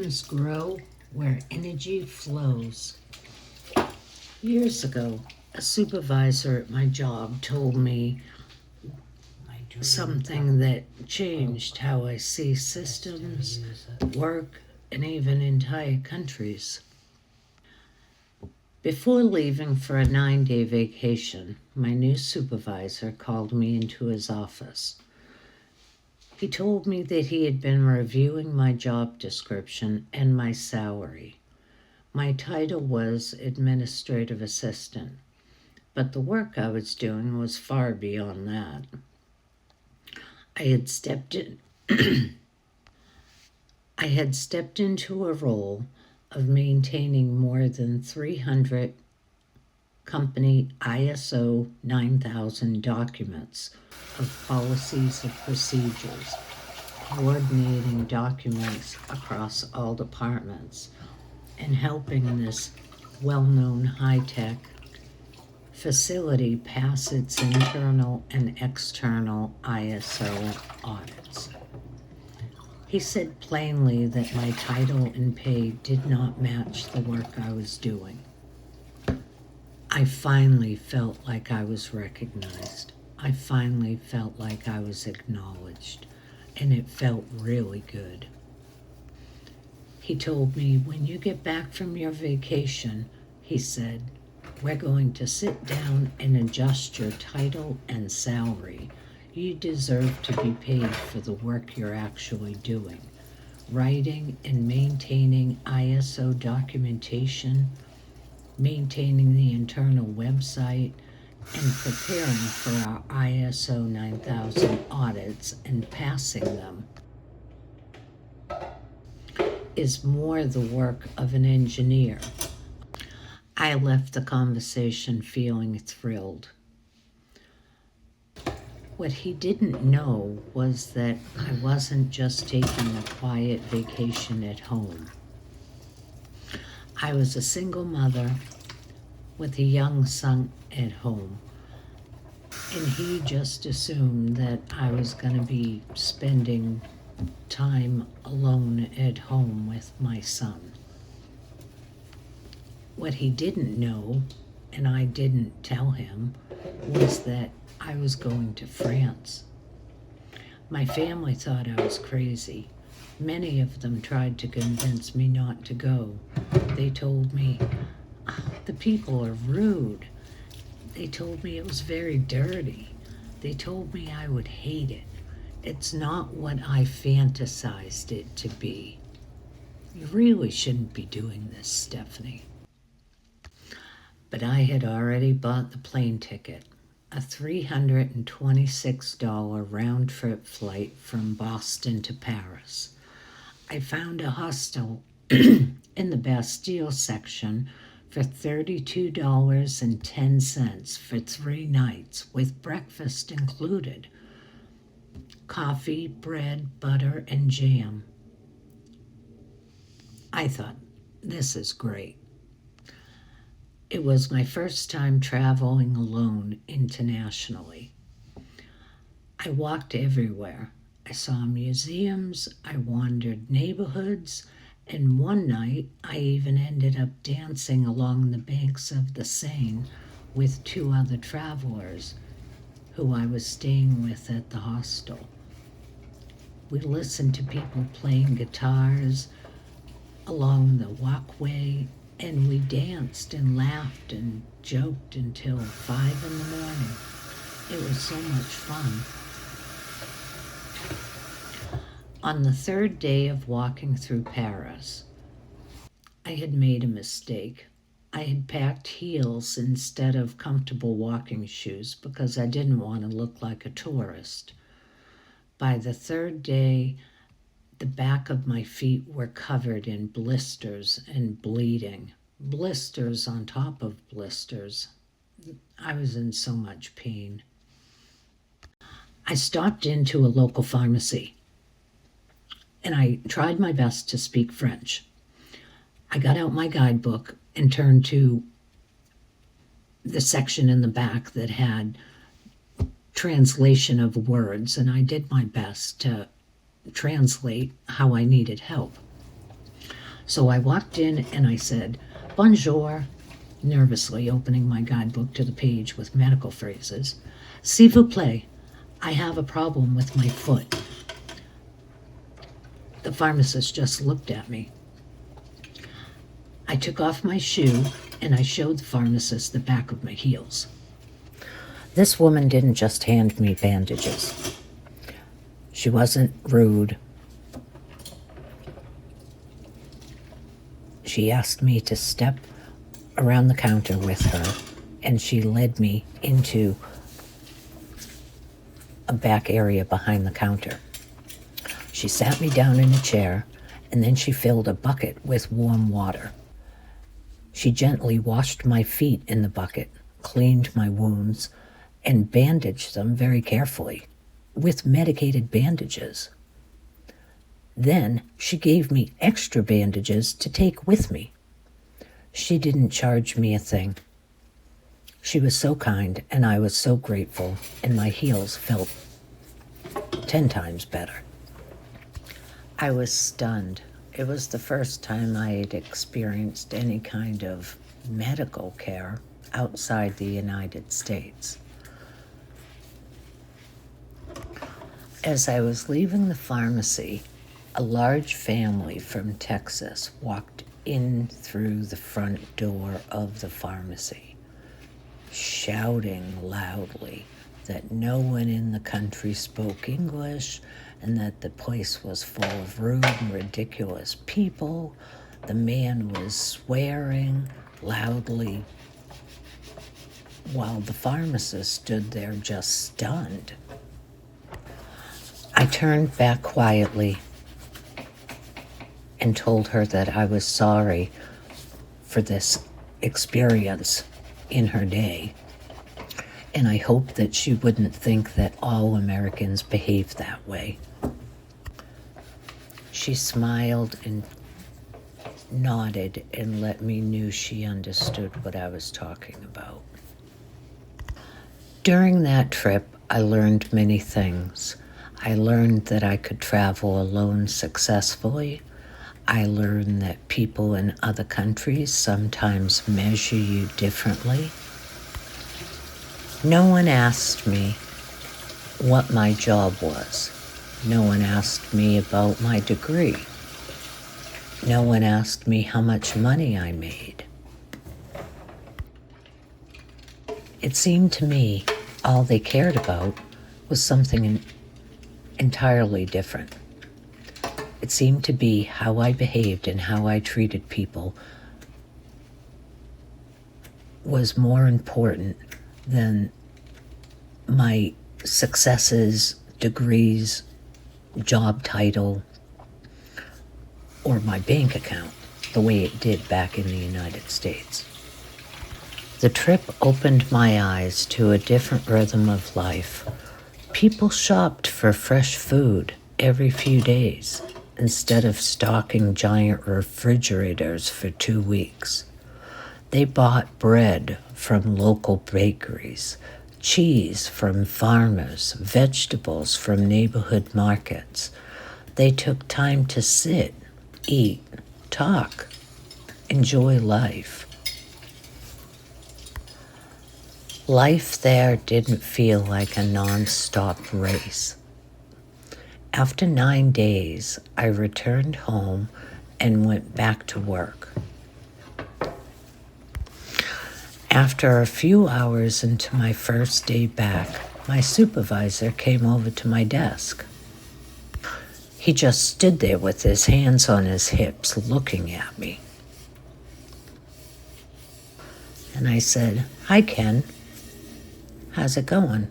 Dreams grow where energy flows. Years ago, a supervisor at my job told me something that changed how I see systems, work, and even entire countries. Before leaving for a 9-day vacation, my new supervisor called me into his office. He told me that he had been reviewing my job description and my salary. My title was administrative assistant, but the work I was doing was far beyond that. I had stepped into a role of maintaining more than 300 company ISO 9000 documents of policies and procedures, coordinating documents across all departments, and helping this well-known high-tech facility pass its internal and external ISO audits. He said plainly that my title and pay did not match the work I was doing. I finally felt like I was recognized. I finally felt like I was acknowledged, and it felt really good. He told me, when you get back from your vacation, he said, we're going to sit down and adjust your title and salary. You deserve to be paid for the work you're actually doing. Writing and maintaining ISO documentation, maintaining the internal website, and preparing for our ISO 9000 audits and passing them is more the work of an engineer. I left the conversation feeling thrilled. What he didn't know was that I wasn't just taking a quiet vacation at home. I was a single mother with a young son at home, and he just assumed that I was going to be spending time alone at home with my son. What he didn't know, and I didn't tell him, was that I was going to France. My family thought I was crazy. Many of them tried to convince me not to go. They told me, the people are rude. They told me it was very dirty. They told me I would hate it. It's not what I fantasized it to be. You really shouldn't be doing this, Stephanie. But I had already bought the plane ticket, a $326 round-trip flight from Boston to Paris. I found a hostel in the Bastille section for $32.10 for 3 nights, with breakfast included. Coffee, bread, butter, and jam. I thought, this is great. It was my first time traveling alone internationally. I walked everywhere. I saw museums, I wandered neighborhoods, and one night I even ended up dancing along the banks of the Seine with 2 other travelers who I was staying with at the hostel. We listened to people playing guitars along the walkway, and we danced and laughed and joked until 5 in the morning. It was so much fun. On the 3rd day of walking through Paris, I had made a mistake. I had packed heels instead of comfortable walking shoes because I didn't want to look like a tourist. By the 3rd day, the back of my feet were covered in blisters and bleeding. Blisters on top of blisters. I was in so much pain. I stopped into a local pharmacy, and I tried my best to speak French. I got out my guidebook and turned to the section in the back that had translation of words, and I did my best to translate how I needed help. So I walked in and I said, "Bonjour," nervously opening my guidebook to the page with medical phrases. "S'il vous plaît, I have a problem with my foot." The pharmacist just looked at me. I took off my shoe and I showed the pharmacist the back of my heels. This woman didn't just hand me bandages. She wasn't rude. She asked me to step around the counter with her, and she led me into a back area behind the counter. She sat me down in a chair, and then she filled a bucket with warm water. She gently washed my feet in the bucket, cleaned my wounds, and bandaged them very carefully with medicated bandages. Then she gave me extra bandages to take with me. She didn't charge me a thing. She was so kind, and I was so grateful, and my heels felt 10 times better. I was stunned. It was the first time I had experienced any kind of medical care outside the United States. As I was leaving the pharmacy, a large family from Texas walked in through the front door of the pharmacy, shouting loudly that no one in the country spoke English and that the place was full of rude and ridiculous people. The man was swearing loudly while the pharmacist stood there just stunned. I turned back quietly and told her that I was sorry for this experience in her day, and I hoped that she wouldn't think that all Americans behave that way. She smiled and nodded and let me know she understood what I was talking about. During that trip, I learned many things. I learned that I could travel alone successfully. I learned that people in other countries sometimes measure you differently. No one asked me what my job was. No one asked me about my degree. No one asked me how much money I made. It seemed to me all they cared about was something entirely different. It seemed to be how I behaved and how I treated people was more important than my successes, degrees, job title, or my bank account, the way it did back in the United States. The trip opened my eyes to a different rhythm of life. People shopped for fresh food every few days instead of stocking giant refrigerators for 2 weeks. They bought bread from local bakeries, cheese from farmers, vegetables from neighborhood markets. They took time to sit, eat, talk, enjoy life. Life there didn't feel like a non-stop race. After 9 days, I returned home and went back to work. After a few hours into my first day back, my supervisor came over to my desk. He just stood there with his hands on his hips looking at me. And I said, "Hi, Ken. How's it going?"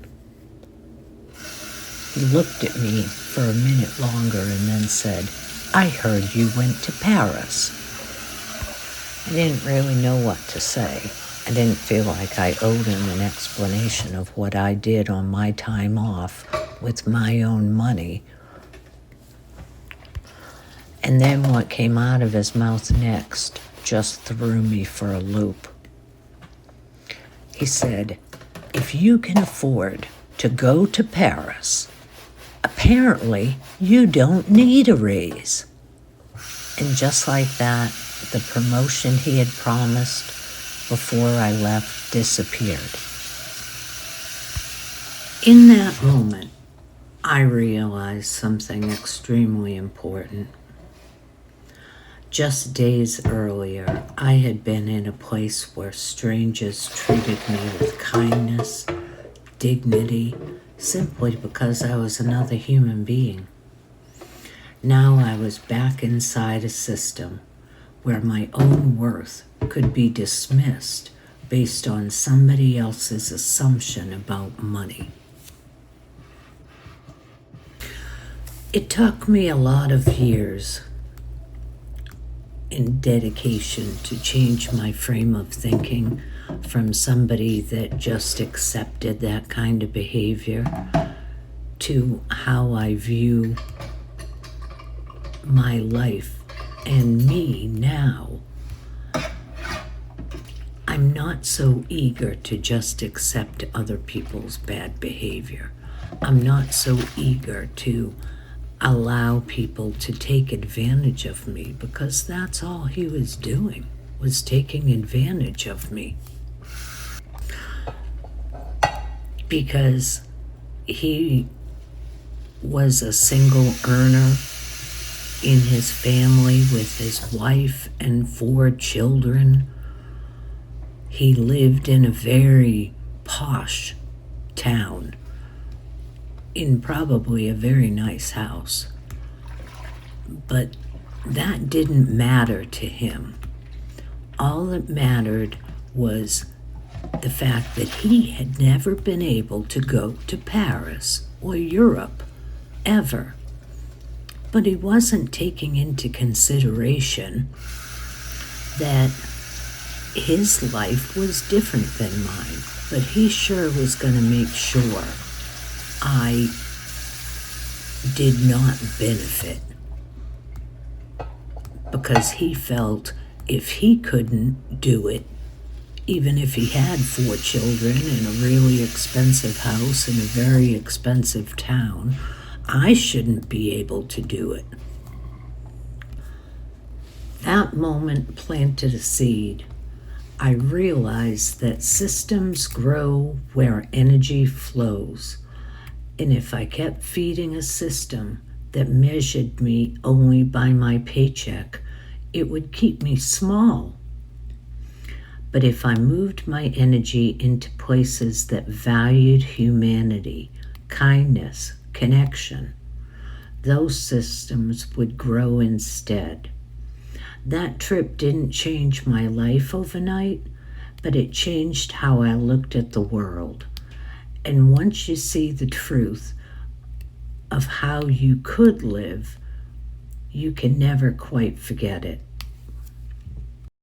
He looked at me for a minute longer and then said, "I heard you went to Paris." I didn't really know what to say. I didn't feel like I owed him an explanation of what I did on my time off with my own money. And then what came out of his mouth next just threw me for a loop. He said, "If you can afford to go to Paris, apparently you don't need a raise." And just like that, the promotion he had promised before I left disappeared. In that moment, I realized something extremely important. Just days earlier, I had been in a place where strangers treated me with kindness, dignity, simply because I was another human being. Now I was back inside a system where my own worth could be dismissed based on somebody else's assumption about money. It took me a lot of years in dedication to change my frame of thinking from somebody that just accepted that kind of behavior to how I view my life and me now. I'm not so eager to just accept other people's bad behavior. I'm not so eager to allow people to take advantage of me, because that's all he was doing, was taking advantage of me. Because he was a single earner in his family with his wife and 4 children. He lived in a very posh town, in probably a very nice house. But that didn't matter to him. All that mattered was the fact that he had never been able to go to Paris or Europe, ever. But he wasn't taking into consideration that his life was different than mine. But he sure was going to make sure I did not benefit, because he felt if he couldn't do it, even if he had 4 children in a really expensive house in a very expensive town, I shouldn't be able to do it. That moment planted a seed. I realized that systems grow where energy flows. And if I kept feeding a system that measured me only by my paycheck, it would keep me small. But if I moved my energy into places that valued humanity, kindness, connection, those systems would grow instead. That trip didn't change my life overnight, but it changed how I looked at the world. And once you see the truth of how you could live, you can never quite forget it.